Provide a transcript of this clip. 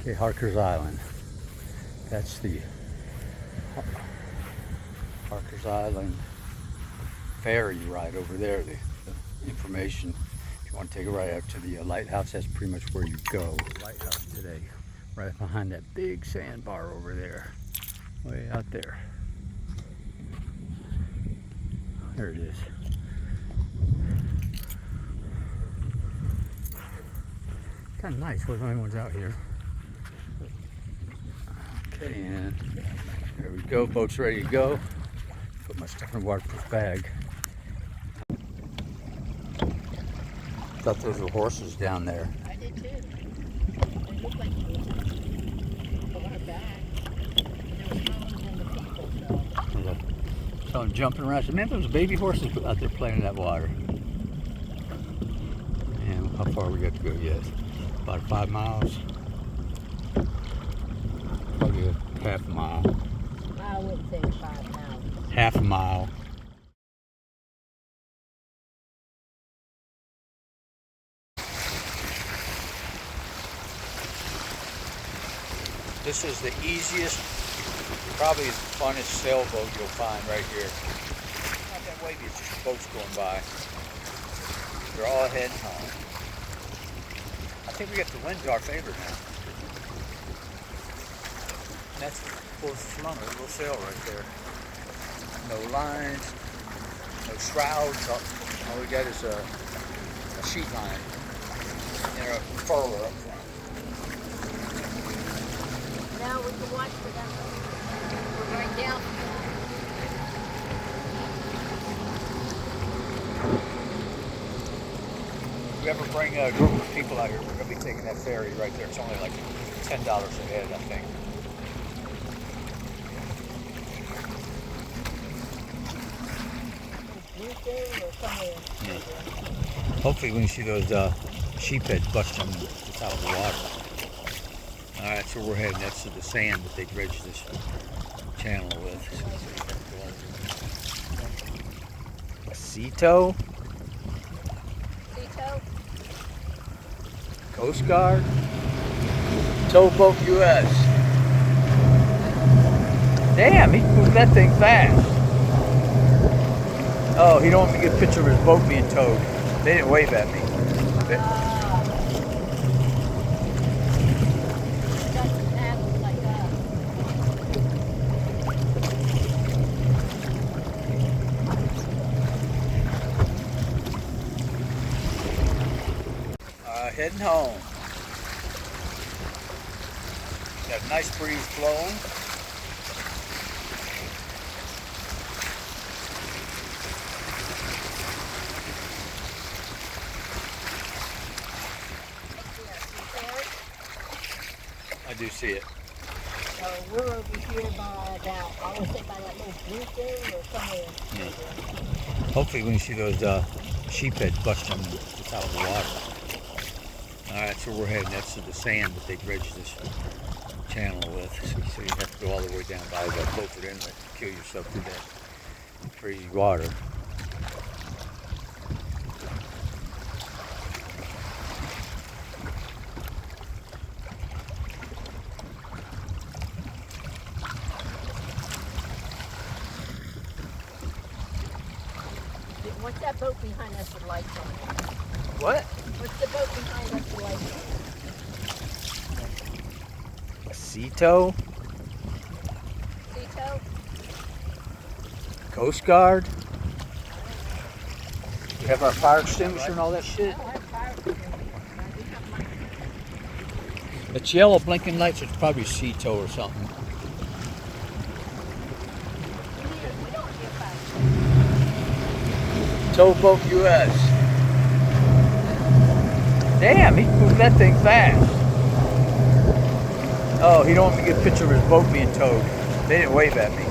Okay, Harkers Island. That's the Harkers Island ferry ride over there. The information, if you want to take a ride out to the lighthouse, that's pretty much where you go. Lighthouse today, right behind that big sandbar over there, way out there. There it is. Kind of nice. We're the only ones out here. Okay, and there we go. Boat's ready to go. Put my stuff in a waterproof bag. Thought those were horses down there. I did too. They looked like far back. There was no one in the people, so. Yeah. Saw them jumping around. I said, man, those baby horses out there playing in that water. And how far we got to go yet? About 5 miles. Probably a half a mile. I wouldn't say 5 miles. Half a mile. This is the easiest, probably the funnest sailboat you'll find right here. Not that wavy, it's just boats going by. They're all heading home. I think we got the wind to our favor now. And that's full slumber, a little sail right there. No lines, no shrouds. All we got is a sheet line and a furler up front. Now we can watch for them. We're right down. If you ever bring a group of people out here, we're going to be taking that ferry right there. It's only like $10 a head, I think. Yeah. Hopefully we can see those sheepheads busting out of the water. Alright, that's where we're heading. That's the sand that they dredged this channel with. Cito? Cito? Coast Guard? Towboat US. Damn, he moved that thing fast. Oh, he don't want me to get a picture of his boat being towed. They didn't wave at me. Heading home. Got a nice breeze blowing. I do see it. So we're over here by about, I would say by that little blue thing or somewhere. Yeah. Hopefully we can see those sheepheads busting out of the water. Alright, that's where we're heading. That's the sand that they dredged this channel with. So you have to go all the way down by the Beaufort Inlet to kill yourself through that crazy water. What's that boat behind us with lights on it? What? What's the boat behind us with lights on it? Cito? Cito? Coast Guard? We have our fire extinguisher and all that shit. I don't have fire extinguisher. I do have mine. It's yellow blinking lights, it's probably Cito or something. We don't have fire. Towboat US. Damn, he moved that thing fast. Oh, he don't want me to get a picture of his boat being towed. They didn't wave at me.